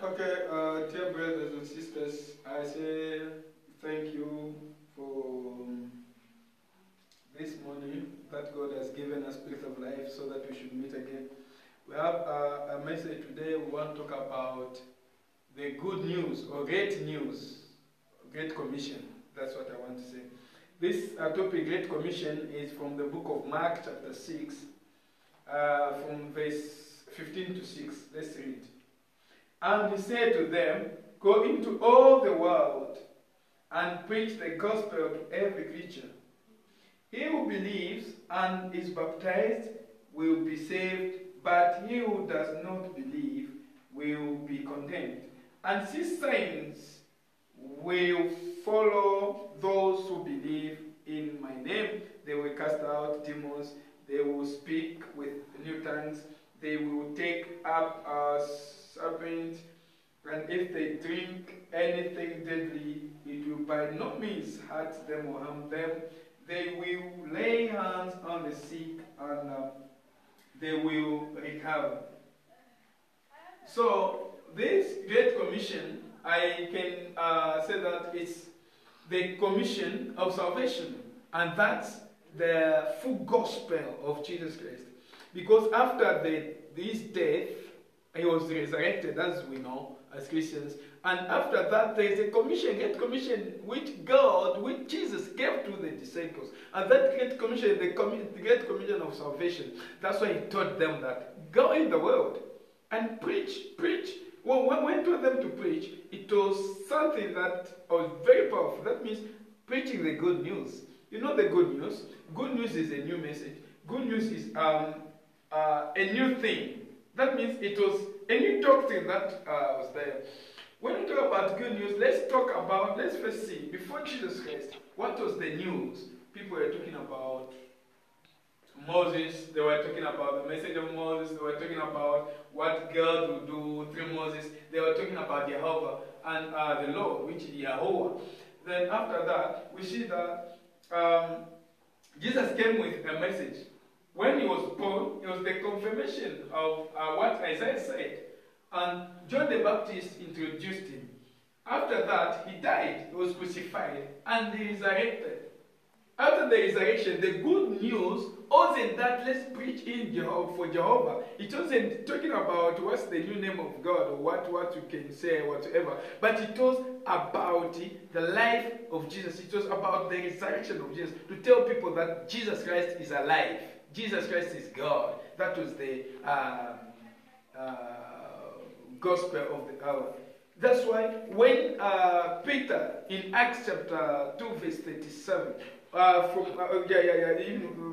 Okay, dear brothers and sisters, I say thank you for this morning that God has given us Spirit of Life so that we should meet again. We have a message today. We want to talk about the good news or great news, Great Commission. That's what I want to say. This topic, Great Commission, is from the book of Mark, chapter 6, from verse 15 to 6. Let's read. And he said to them, "Go into all the world and preach the gospel to every creature. He who believes and is baptized will be saved, but he who does not believe will be condemned. And these signs will follow those who believe in my name. They will cast out demons, they will speak with new tongues, they will take up serpents, and if they drink anything deadly, it will by no means hurt them or harm them. They will lay hands on the sick and they will recover." So this Great Commission, I can say that it's the commission of salvation, and that's the full gospel of Jesus Christ. Because after his death, he was resurrected, as we know, as Christians. And after that, there is a commission, Great Commission, which Jesus gave to the disciples. And that Great Commission is the Great Commission of salvation. That's why he taught them that, go in the world and preach. Well, when he told them to preach, it was something that was very powerful. That means preaching the good news. You know the good news? Good news is a new message. Good news is a new thing. That means it was a new doctrine that was there. When we talk about good news, let's first see, before Jesus Christ, what was the news? People were talking about Moses, they were talking about the message of Moses, they were talking about what God would do through Moses, they were talking about Jehovah and the Lord, which is Yahweh. Then after that, we see that Jesus came with a message. When he was born, it was the confirmation of what Isaiah said. And John the Baptist introduced him. After that, he died, he was crucified, and he resurrected. After the resurrection, the good news wasn't that let's preach in for Jehovah. It wasn't talking about what's the new name of God or what you can say, whatever. But it was about the life of Jesus. It was about the resurrection of Jesus. To tell people that Jesus Christ is alive. Jesus Christ is God. That was the gospel of the hour. That's why when Peter in Acts chapter 2 verse 37,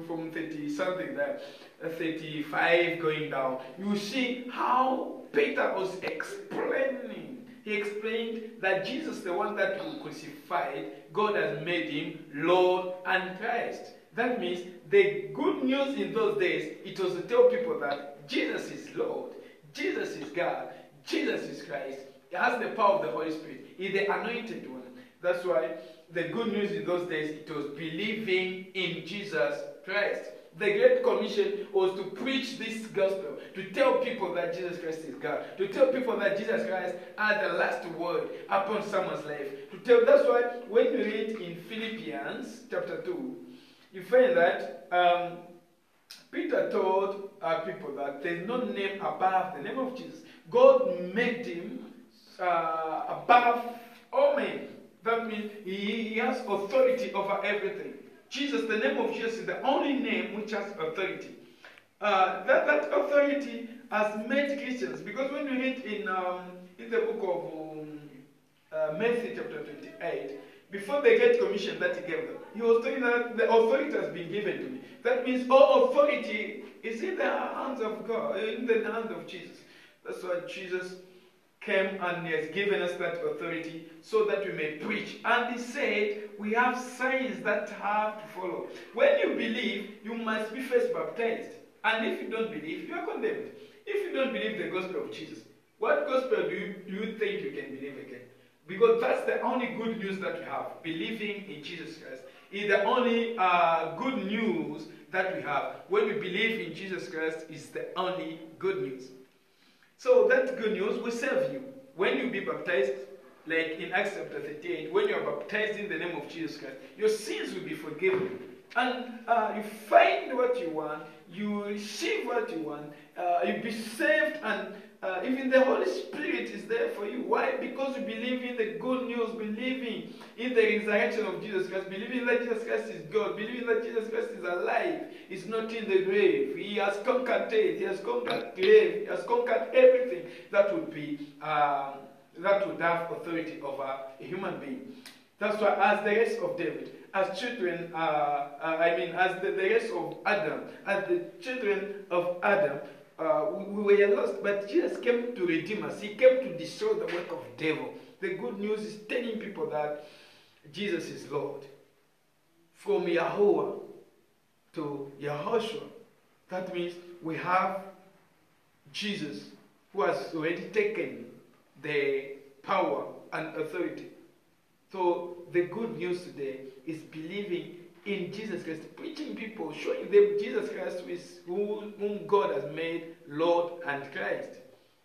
from 30 something there, 35 going down, you see how Peter was explaining. He explained that Jesus, the one that was crucified, God has made him Lord and Christ. That means the good news in those days, it was to tell people that Jesus is Lord, Jesus is God, Jesus is Christ. He has the power of the Holy Spirit. He's the anointed one. That's why the good news in those days, it was believing in Jesus Christ. The Great Commission was to preach this gospel, to tell people that Jesus Christ is God, to tell people that Jesus Christ has the last word upon someone's life. That's why when you read in Philippians chapter 2, you find that Peter told people that there's no name above the name of Jesus. God made him above all men. That means he has authority over everything. Jesus, the name of Jesus is the only name which has authority. That authority has made Christians. Because when you read in the book of Matthew chapter 28, before the Great Commission that he gave them, he was saying that the authority has been given to me. That means all authority is in the hands of God, in the hands of Jesus. That's why Jesus came and he has given us that authority so that we may preach. And he said, we have signs that have to follow. When you believe, you must be first baptized. And if you don't believe, you are condemned. If you don't believe the gospel of Jesus, what gospel do you think you can believe again? Because that's the only good news that we have. Believing in Jesus Christ is the only good news that we have. When we believe in Jesus Christ is the only good news. So that good news will save you. when you be baptized, like in Acts chapter 38, when you are baptized in the name of Jesus Christ, your sins will be forgiven. And you find what you want, you receive what you want, you be saved, and even the Holy Spirit is there for you. Why? Because you believe in the good news, believing in the resurrection of Jesus Christ, believing that Jesus Christ is God, believing that Jesus Christ is alive, is not in the grave. He has conquered death, he has conquered grave, he has conquered everything that would be that would have authority over a human being. That's why, as the rest of David, as children, as the rest of Adam, as the children of Adam, we were lost, but Jesus came to redeem us. He came to destroy the work of the devil. The good news is telling people that Jesus is Lord. From Yahuwah to Yahushua, that means we have Jesus who has already taken the power and authority. So the good news today is believing in Jesus Christ, preaching people, showing them Jesus Christ whom God has made Lord and Christ,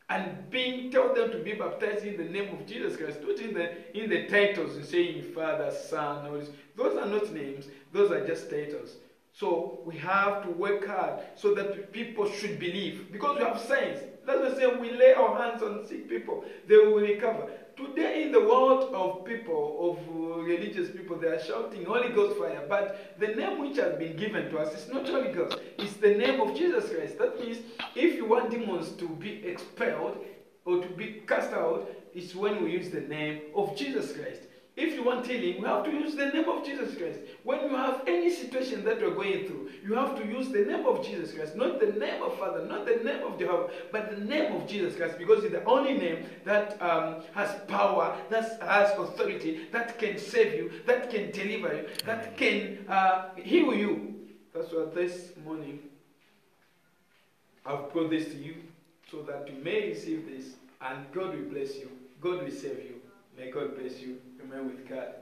and tell them to be baptized in the name of Jesus Christ. Not in the titles and saying Father, Son, all this. Those are not names; those are just titles. So we have to work hard so that people should believe, because we have signs. That's why I say we lay our hands on sick people, they will recover. Today in the world of people, of religious people, they are shouting Holy Ghost fire. But the name which has been given to us is not Holy Ghost. It's the name of Jesus Christ. That means if you want demons to be expelled or to be cast out, it's when we use the name of Jesus Christ. If you want healing, we have to use the name of Jesus Christ. When you have any situation that you're going through, you have to use the name of Jesus Christ. Not the name of Father, not the name of Jehovah, but the name of Jesus Christ. Because it's the only name that has power, that has authority, that can save you, that can deliver you, that can heal you. That's why this morning I've brought this to you, so that you may receive this, and God will bless you. God will save you. May God bless you. Remain with God.